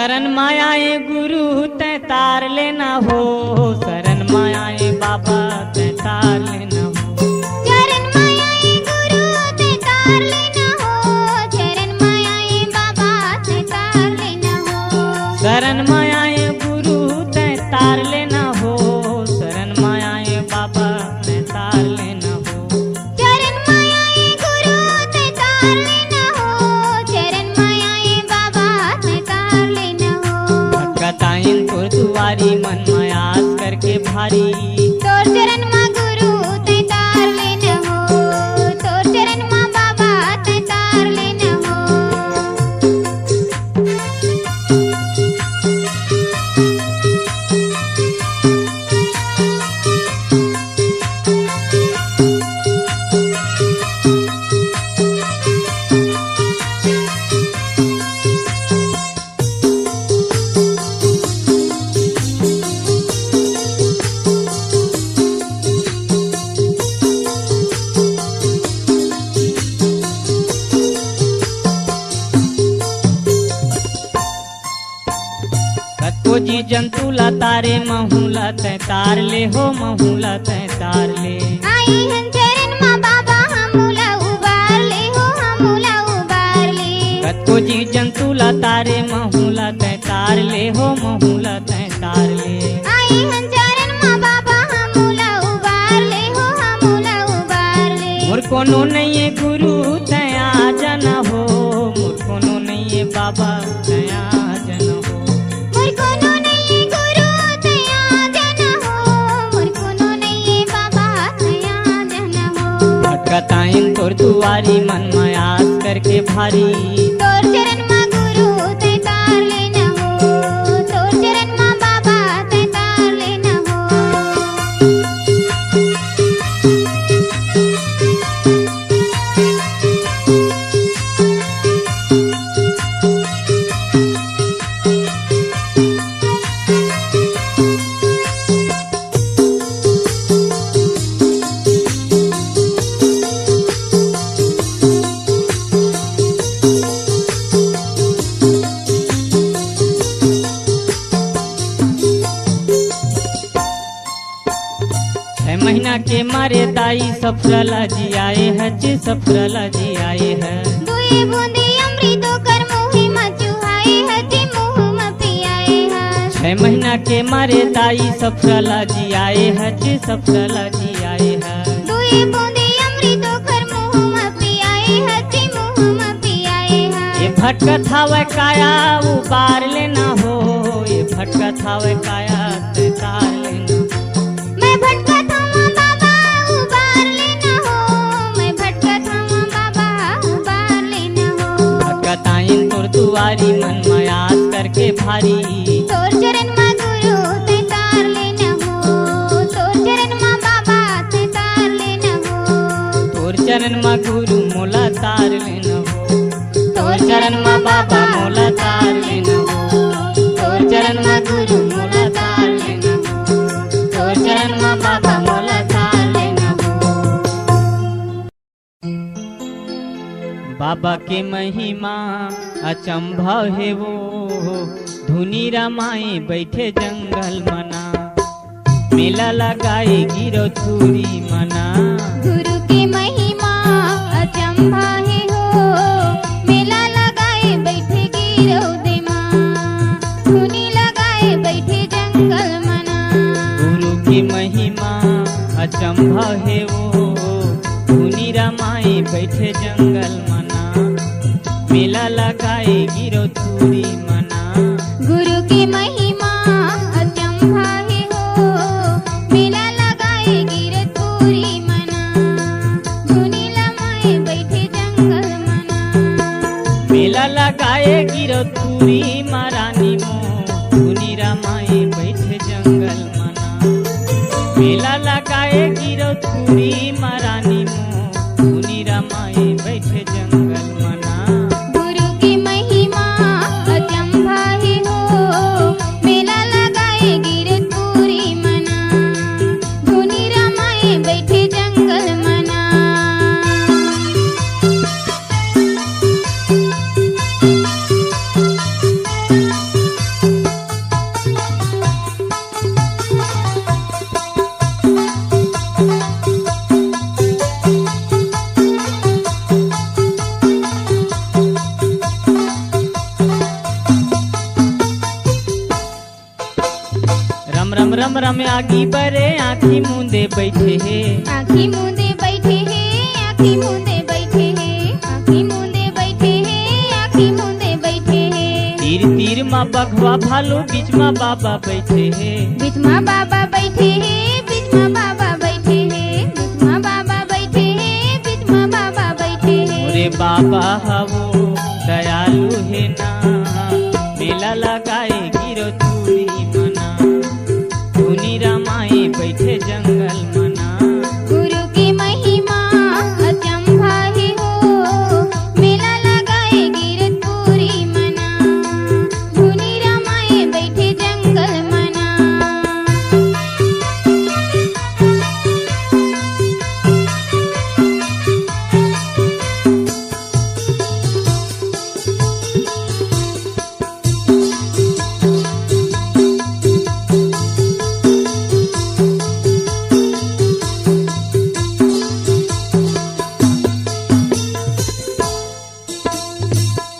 शरण मायाए गुरु तै तार लेना हो, शरण मायाए बाबा तै तार लेना हो। चरण मायाए गुरु तै तार लेना हो, चरण मायाए बाबा तै तार लेना हो। शरण मायाए गुरु तै तार लेना हो, शरण मायाए बाबा तै तार लेना हो। चरण मायाए गुरु तै तार लेना हो, चरण मायाए बाबा तै तार लेना हो। भटकताइन तोर दुआरी मन मायास करके भारी, तोर चरण मा गुरु तै तार लेना हो, तोर चरण मा बाबा तै तार लेना हो। कतो जी जंतु ला तारे महूला तै तार ले हो, महूला तै तार ले। आई हन चरण मा बाबा हमूला उबार ले हो, हमूला उबार ले। कतो जी जंतु ला तारे महूला तै तार ले हो, महूला तै तार ले। आई हन चरण मा बाबा हमूला उबार ले हो, हमूला उबार ले। मोर कोनो नहीं है गुरु तै आ जाना हो, मोर कोनो नहीं है बाबा तै आ जाना हो। मोर कोनो नहीं है गुरु तै आ जाना हो, मोर कोनो नहीं है बाबा तै आ जाना हो। भटकताइन तोर दुआरी मन मायास करके भारी, तोर चरण मा गुरु तै तार लेना हो, तोर चरण मा बाबा तै तार लेना हो। छह महीना के मारे दाई सफरला जी आए है जी, सफरला जी आए है। दुई बूंदी अमृतो कर मुहि में चुहाए है, जी मुँह में पियाए है। छह महीना के मारे दाई सफरला जी आए है जी, सफरला जी आए है। दुई बूंदी अमृतो कर मुँह में पियाए है, जी मुँह में पियाए है। ये भटकत हावे काया उबार लेना हो, ये भटकत हावे काया तै तार लेना। मैं भटकत हूँ बाबा उबार लेना हो, मैं भटकत हूँ बाबा उबार लेना हो। भटकताइन तोर दुआरी मन मायास करके भारी, तोर चरण मा गुरु तै तार लेना हो, तोर चरण मा बाबा तै तार लेना हो। तोर चरण मा गुरु मोला तार लेना हो, तोर चरण मा बाबा मोला तार लेना हो। तोर चरण मा गुरु मोला तार लेना हो, तोर चरण मा बाबा मोला तार लेना हो। बाबा के महिमा अचंभव है वो, धुनी रमाए बैठे जंगल मना, मेला लगाए गिरो चूरी मना। गुरु की महिमा अचंभा है हो, मेला लगाए बैठे गिरौदे माँ, धुनी लगाए बैठे जंगल मना। गुरु की महिमा अचंभव है वो, धुनी रमाए बैठे जंगल मना, मेला लगाए गिरो चूरी मना। गुरु की महिमा अचंभा है हो, मेला लगाए गिरधपुरी मना, धुनी लगाए बैठे जंगल मना। मेला लगाए गिरो चूरी महारानी मो, धुनी रमाए बैठे जंगल मना। मेला लगाए गिरो चूरी महारानी मो, धुनी रमाए बैठे जंगल मना। गुरु की महिमा अचंभा है हो, मेला लगाए गिरधपुरी मना, धुनी रमाए बैठे जंगल मना। आगी बरे आँखी मूंदे बैठे है। आँखी मूंदे बैठे हैं, आँखी मूंदे बैठे हैं, आँखी मूंदे बैठे हैं, आँखी मूंदे बैठे हैं। तीर तीर माँ बघवा भालू बीच माँ बाबा बैठे है। बीच माँ बाबा बैठे हैं, बीच माँ बाबा बैठे हैं, बीच माँ बाबा बैठे हैं, बीच माँ बाबा बैठे हैं। मोरे बाबा हवो दयालु है ना, मेला लगाए गिरो तूरी मना, धुनी रमाए बैठे जंगल मना। गुरु की महिमा अचंभा है हो, मेला लगाए गिरतपुरी मना, धुनी रमाए बैठे जंगल मना।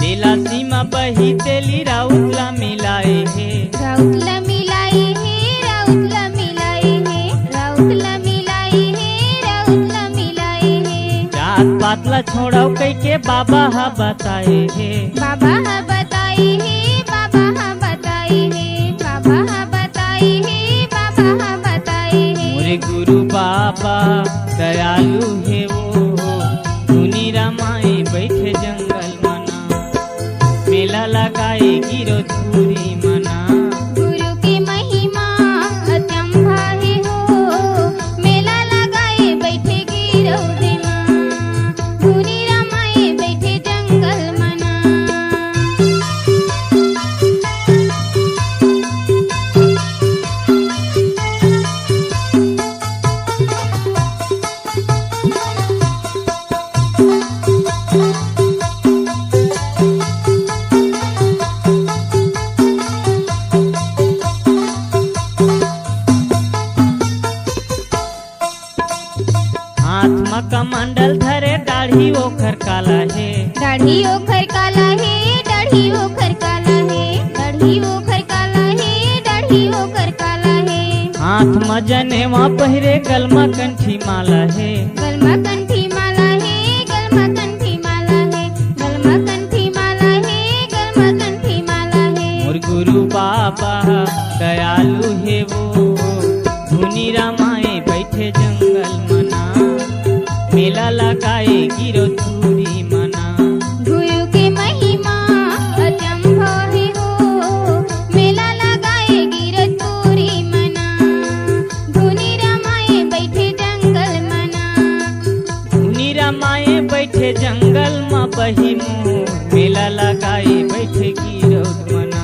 तेला सीमा बही तेली राउतला मिलाए है। राउतला मिलाए है, राउतला मिलाए है, राउतला मिलाए है, राउतला मिलाए है। जात पातला छोड़ो कई के बाबा हा बताए है। बाबा हा बताए है, बाबा हा बताए है, बाबा हा बताए है, बाबा हा बताए है। मोरे गुरु बाबा दयालु है वो, धुनी रमाए बैठे जंगल मना, मेला लगाए गिरो धूरी मना। गुरु की महिमा अचंभा है हो, मेला लगाए बैठे गिरौदे माँ, धुनी रमाए बैठे जंगल मना। हाथ में कमंडल धरे दाढ़ी ओखर काला है। दाढ़ी ओखर काला है, दाढ़ी ओखर काला है, दाढ़ी ओखर काला है, दाढ़ी ओखर काला है। हाथ में जनेवा पहिरे गलमा कंठी माला है। गलमा कंठी माला है, गलमा कंठी माला है, गलमा कंठी माला है, गलमा कंठी माला है। मोर गुरु बाबा दयालु है वो, धुनी रमाए बैठे जंगल मना, मेला लगाए गिरो धूरी मना। गुरु की महिमा अचंभा है हो, मेला लगाए गिरतपुरी मना, धुनी रमाए बैठे जंगल मना। धुनी रमाए बैठे जंगल में बही मुँह, मेला लगाए बैठे गिरो मना,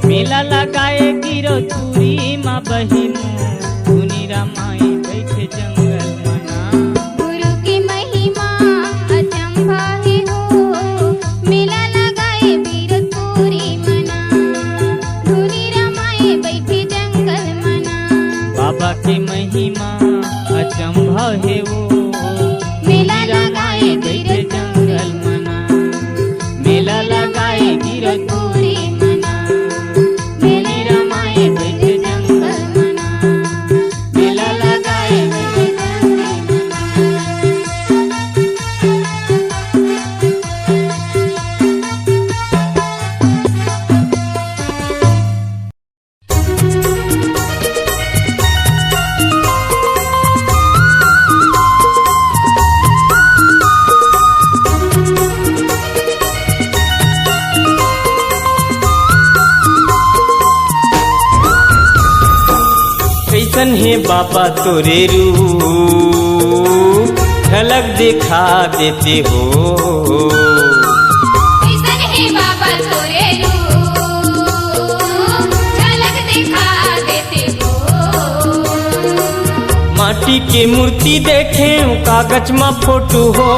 मेला लगाए गिरो धूरी माँ बही मुँह, धुनी रमाए बैठे जंगल मना। गुरु की महिमा अचंभा है हो, मेला लगाए गिरतपुरी मना, धुनी रमाए बैठे जंगल मना। बाबा की महिमा अचंभा है वो, मेला लगाए बैठे जंगल मना, मेला लगाए गिरतपुरी मना, धुनी रमाए बैठे जंगल मना, मेला लगाए गिरतपुरी कैसन है बाबा तोरे रूप, झलक दिखा देते हो। कैसन है बाबा तोरे रूप, झलक दिखा देते हो। माटी के मूर्ति देखे कागज में फोटो हो,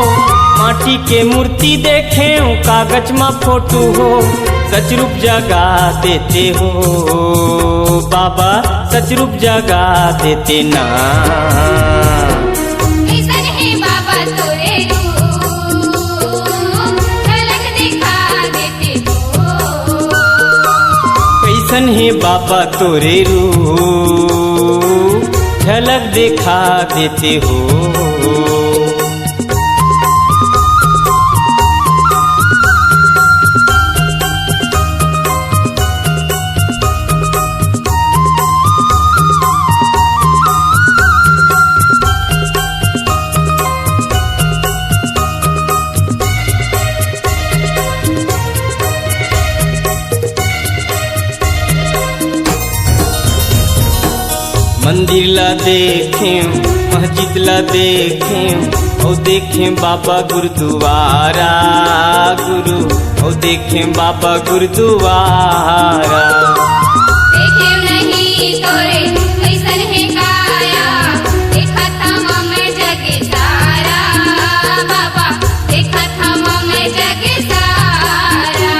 माटी के मूर्ति देखे कागज में फोटो हो, सच रूप जगा देते हो बाबा, सच रूप जगा देते ना। कैसन है बाबा तोरे रूप, झलक दिखा देते हो। कैसन है बाबा तोरे रूप, झलक दिखा देते हो। मंदिर ला देखें, मस्जिद ला देखें, और देखें बाबा गुरुद्वारा गुरु, और देखें बाबा गुरुद्वारा। देखे नहीं तोरे कैसन है काया, देखा था मैं जगे सारा बाबा, देखा था मैं जगे सारा।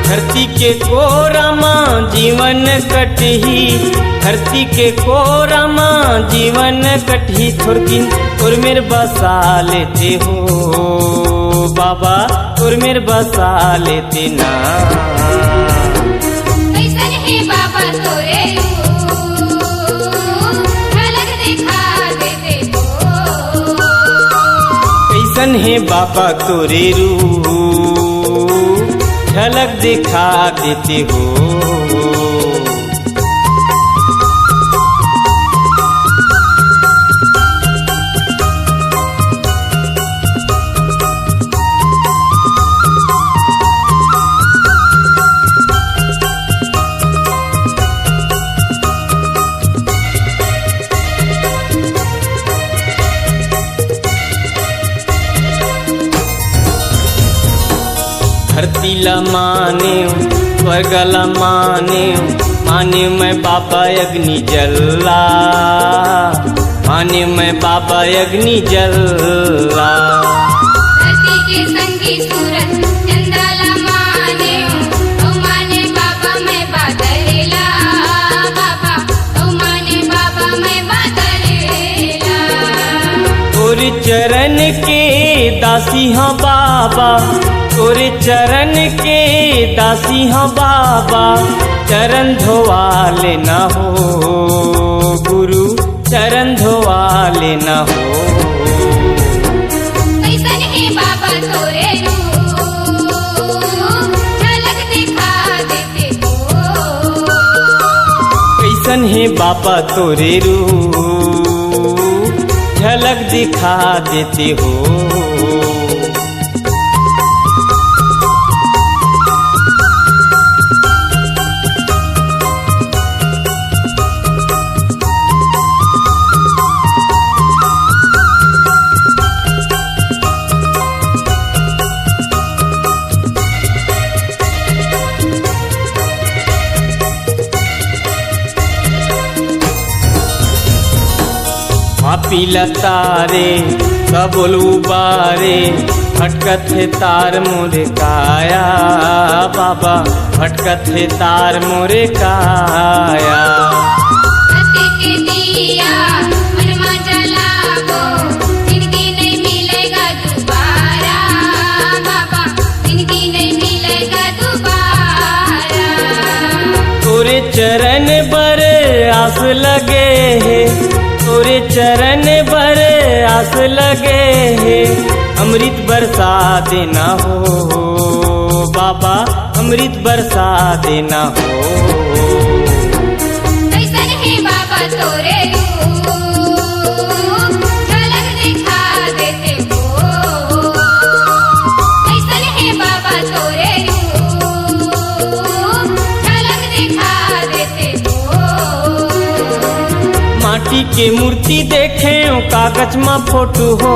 धरती के कोरा माँ जीवन कटही, धरती के कोरा माँ जीवन कटही, थोरकिन और मेर बसा लेते हो बाबा, और मेर बसा लेते ना। कैसन है बाबा तोरे झलक दिखा देते हो। कैसन है बाबा तोरे रूप, झलक दिखा देते हो। धरती ला माने, स्वर्ग ला माने, माने मैं बाबा अग्नि जल्ला, माने मैं बाबा अग्नि जल्ला। धरती के संगी सूरत चंद्राला माने, ओ माने बाबा मैं बादलेला बाबा, ओ माने बाबा मैं बादलेला। तोरे चरण के दासी हाँ बाबा, तोरे चरण के दासी हाँ बाबा, चरण धोवा लेना हो गुरु, चरण धोवा लेना हो। कैसन है बाबा तोरे झलक दिखा देते हो। कैसन है बाबा तोरे रूप, झलक दिखा देते हो। पीला तारे सबोलू बारे, भटकत है तार मोरे काया बाबा, भटकत है तार मोरे काया। भक्ति के दिया मन में जलावो, जिंदगी नहीं मिलेगा दोबारा बाबा, जिंदगी नहीं मिलेगा दोबारा। तोरे चरण पर आस लगे है, तोरे चरण पर आस लगे है, अमृत बरसा देना हो बाबा, अमृत बरसा देना हो। कैसन है बाबा तोरे झलक दिखा देते हो। कैसन है बाबा तोरे झलक दिखा देते हो। माटी के मूर्ति देखे कागज में फोटो हो,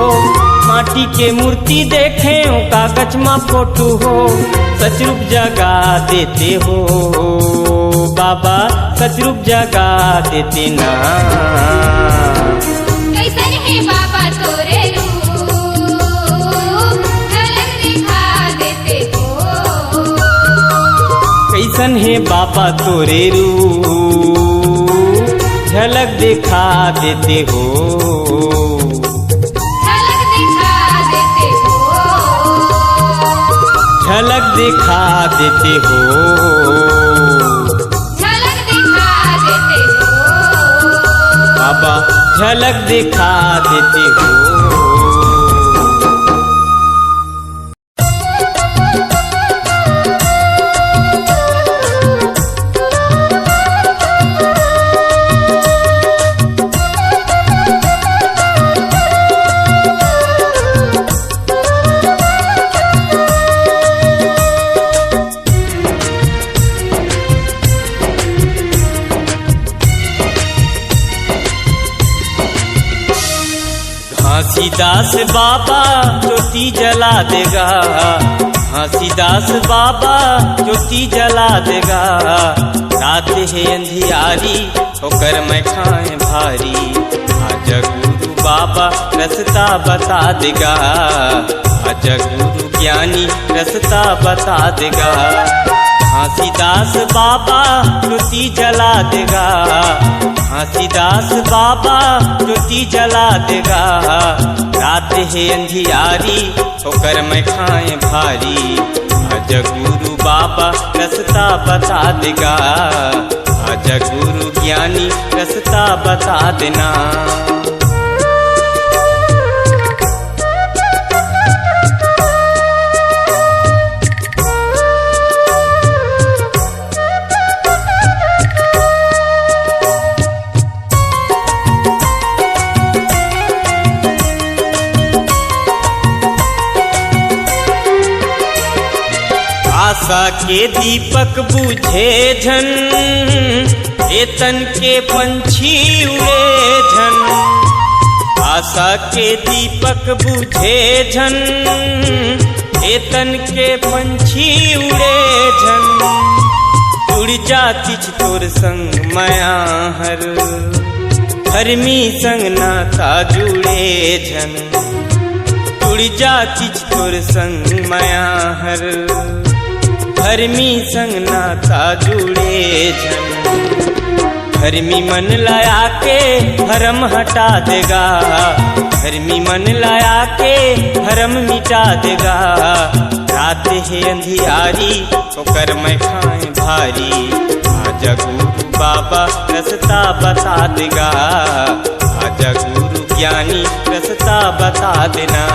माटी के मूर्ति देखे कागज में फोटो हो, सच रूप जगा देते हो बाबा, सच रूप जगा देते ना। कैसन है बाबा तोरे झलक दिखा देते हो। कैसन है बाबा तोरे रूप, झलक दिखा देते हो। झलक दिखा देते हो। झलक दिखा देते हो। झलक दिखा देते हो। बाबा झलक दिखा देते हो। घासीदास बाबा ज्योति जला देगा, घासीदास बाबा ज्योति जला देगा। रात है अंधियारी होकर मैं खाए भारी, आज गुरु बाबा रास्ता बता देगा, आज गुरु ज्ञानी रास्ता बता देगा। घासीदास बाबा ज्योति जला देगा, घासीदास बाबा ज्योति जला देगा। रात है अंधियारी होकर मैं खाए भारी, आज गुरु बाबा रास्ता बता देगा, आज गुरु ज्ञानी रास्ता बता देना। आशा के दीपक बुझे झन, एतन के पंछी उड़े झन। आशा के दीपक बुझे झन, एतन के पंछी उड़े झन। जुड़ जाती तोर संग माया हर, धर्मी संग नाता जुड़े झन। जुड़ जाती तोर संग माया हर, धर्मी संग नाता जुड़े झन। धर्मी मन लाया के धर्म हटा देगा, धर्मी मन लाया के धर्म मिटा देगा। रात है अंधियारी होकर मैं खाए भारी, आज गुरु बाबा रास्ता बता देगा, आज गुरु ज्ञानी रास्ता बता देना।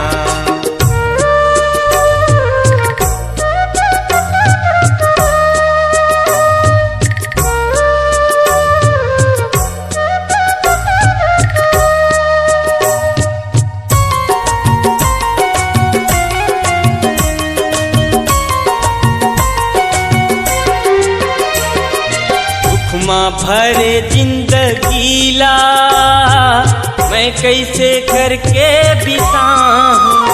भरे जिंदगी ला मैं कैसे करके बिताऊं,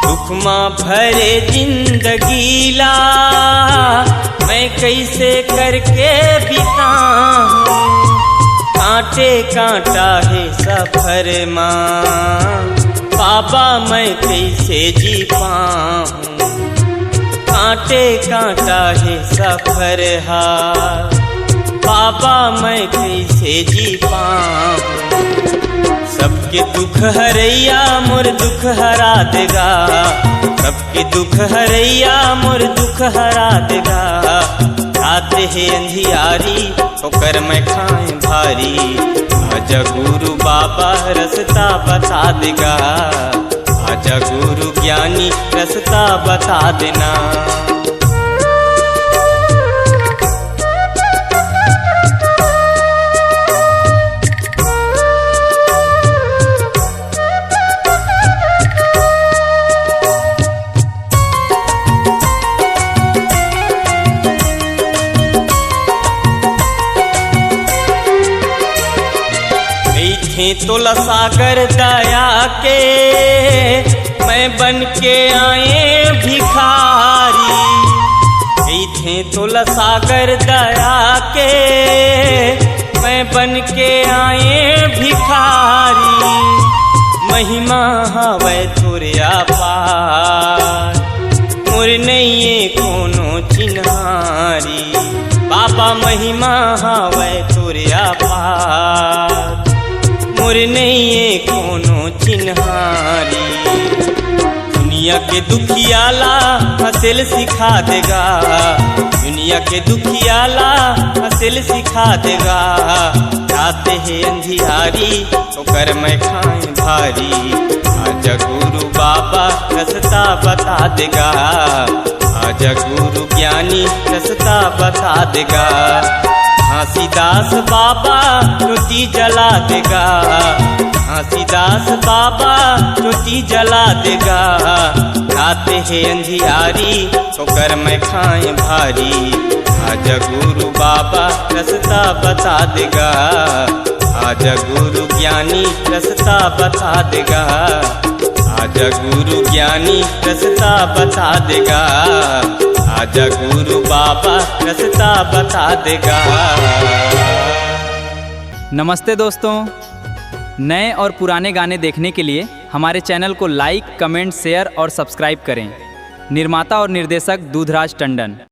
दुख माँ भरे जिंदगी ला मैं कैसे करके बिताऊं। कांटे कांटा है सफर माँ, बाबा मैं कैसे जी पाऊं। कांटे कांटा है सफर हा, बाबा मैं कैसे जी पाऊं। सबके दुख हरैया मोर दुख हरा देगा, सबके दुख हरैया मोर दुख हरा देगा। रात है अंधियारी होकर मैं खाए भारी, आज गुरु बाबा रास्ता बता देगा, आज गुरु ज्ञानी रास्ता बता देना। तोला सागर दया के मैं बन के आए भिखारी, थे तोला सागर दया के मैं बन के आए भिखारी। महिमा हवे तोरे अपार, मोर नैये कोनो चिन्हारी। बाबा महिमा हवे तोरे अपार, मोर नैये कोनो चिन्हारी। दुनिया के दुखियाला हंसेल सिखा देगा, दुनिया के दुखियाला हंसेल सिखा देगा। जाते हैं अंधियारी तो कर मैं खाए भारी, आजा गुरु बाबा रास्ता बता देगा, आजा गुरु ज्ञानी रास्ता बता देगा। घासीदास बाबा ज्योति जला देगा, घासीदास बाबा ज्योति जला देगा। खाते हैं अंधियारी तो कर मैं खाए भारी, आजा गुरु बाबा रास्ता बता देगा, आजा गुरु ज्ञानी रास्ता बता देगा, आजा गुरु ज्ञानी रास्ता बता देगा, आजा गुरु बाबा रास्ता बता देगा। नमस्ते दोस्तों, नए और पुराने गाने देखने के लिए हमारे चैनल को लाइक, कमेंट, शेयर और सब्सक्राइब करें। निर्माता और निर्देशक दूधराज टंडन।